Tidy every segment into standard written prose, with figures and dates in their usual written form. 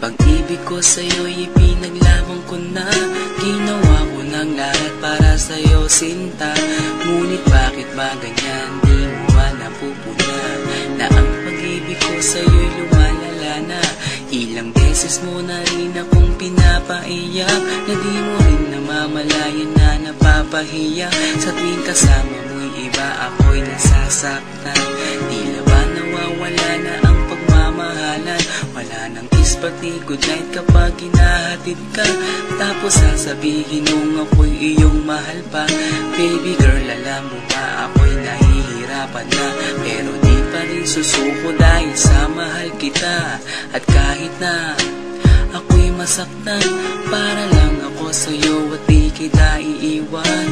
Pag-ibig ko sa'yo'y ipinaglaban ko na. Ginawa ko ng lahat para sa'yo, sinta. Ngunit bakit ba ganyan, di mo ba napupuna na ang pag-ibig ko sa'yo'y lumalala na? Ilang beses mo na rin akong pinapaiyak, na di mo rin namamalayan na napapahiya. Sa tuwing kasama mo'y iba, ako'y nasasaktan. Tila ba nawawala na ang pagmamahalan? Wala nang kiss pati goodnight kapag hinahatid ka. Tapos sasabihin mong ako'y iyong mahal pa. Baby girl, alam mo ba ako'y nahihirapan na, pero di pa rin susuko dahil sa mahal kita. At kahit na ako'y masaktan, para lang ako sa'yo at di kita iiwan.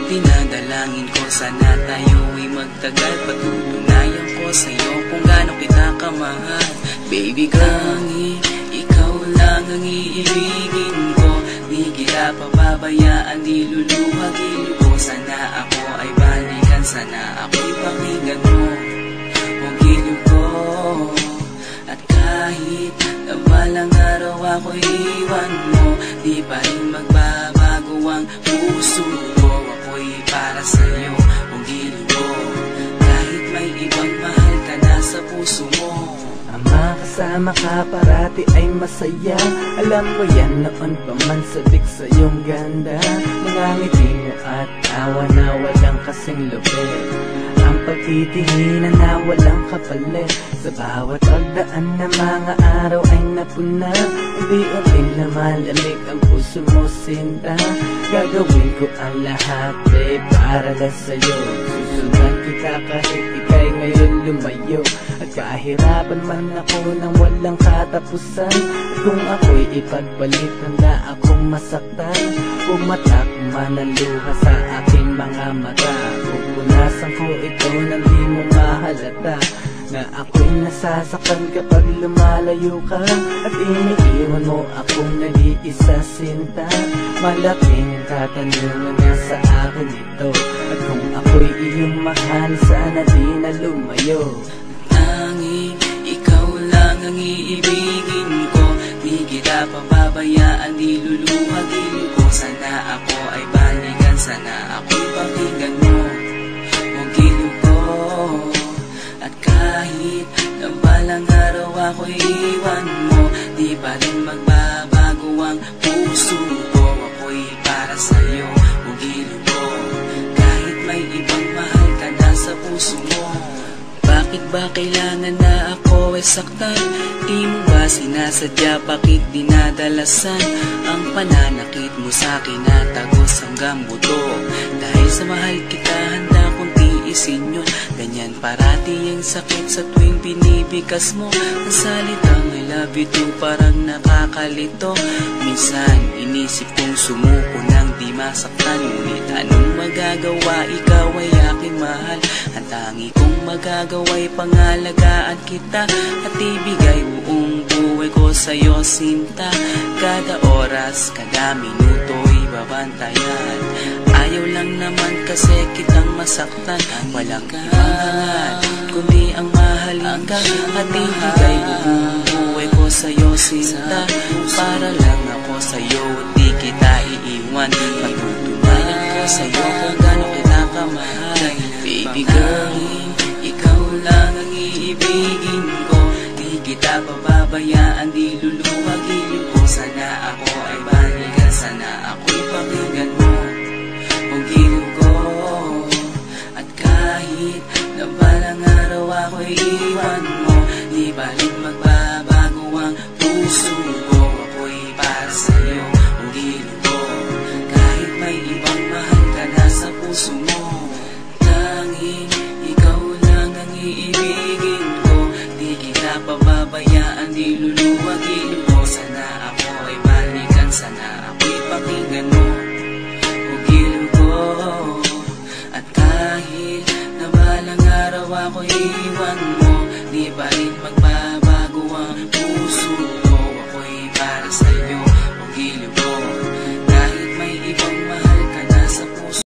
Dinadalangin ko sana tayo'y magtagal, patutunayan ko sa'yo kung gaano kita kamahal. Baby girl, ikaw lang ang iibigin ko. Di kita pababayaan, di luluhagin ko. Sana ako ay balikan, sana ako'y pakinggan mo ang giliw ko. At kahit na balang araw ako'y iwan mo, di pa rin magbabago ang puso ko. Ako'y para sa'yo ang giliw ko, kahit may ibang mahal ka na sa puso mo. Ang makasama ka parati ay masaya. Alam mo yan noon pa man sabik sa iyong ganda. Mga ngiti mo at tawa na walang kasing lupit. Ang pagtitihinan na walang kapalit. Sa bawat pagdaan na mga araw ay napuna. Unti-unting lumalamig ang puso mo, sinta. Gagawin ko ang lahat para lang sa'yo. Susundan kita kahit ika'y ngayon lumayo. At kahirapan man ako nang walang katapusan. At kung ako'y ipagbalik, handa akong masaktan. Pumatak man ang luha sa aking mga mata. Pupunasan ko ito nang di mo mahalata na ako'y nasasaktan kapag lumalayo ka. At iniiwan mo akong nag-iisa, sinta. Malaking katanungan na sa akin ito. At kung ako'y iyong mahal, sana di na lumayo. Tanging ikaw lang ang iibigin ko. Di kita pababayaan, di luluhagin ko. Sana ako ay balikan, sana ako'y pakinggan mo ang giliw ko. At kahit na balang araw ako'y iwan mo, di pa rin magbabago ang puso ko. Ako'y para sa'yo ang giliw ko, kahit may ibang mahal ka na sa puso mo. Bakit ba kailangan na ako ay saktan? Di mo ba sinasadya, bakit dinadalasan ang pananakit mo sa'kin na tagos hanggang buto? Dahil sa mahal kita, handa kong tiisin yun. Ganyan parati ang sakit sa tuwing binibigas mo. Ang salitang I love you too parang nakakalito. Minsan inisip kong sumuko nang di masaktan. Ngunit anong magagawa, ikaw ay aking mahal. Ang tangi kong magagawa'y pangalagaan kita at ibigay buong buhay ko sa'yo, sinta. Kada oras, kada minuto'y babantayan. Ayaw lang naman kasi kitang masaktan. Walang ibang hangat kundi ang mahalin ka at ibigay buong buhay ko sa'yo, sinta. Para lang ako sa'yo at di kita iiwan. Patutunayan ko sa'yo kung gaano kita kamahal. Baby girl, ikaw lang ang iibigin ko. Di kita pababayaan, di luluhagin ko. Sana ako ay balikan, sana ako'y pakinggan mo ang giliw ko. At kahit na balang araw ako'y iwan mo, di baling magbabago ang puso ko. Ako'y para sa'yo ang giliw ko, kahit may ibang mahal ka na sa puso mo. Tanging ikaw lang ang iibigin ko. Di kita pababayaan, di luluhagin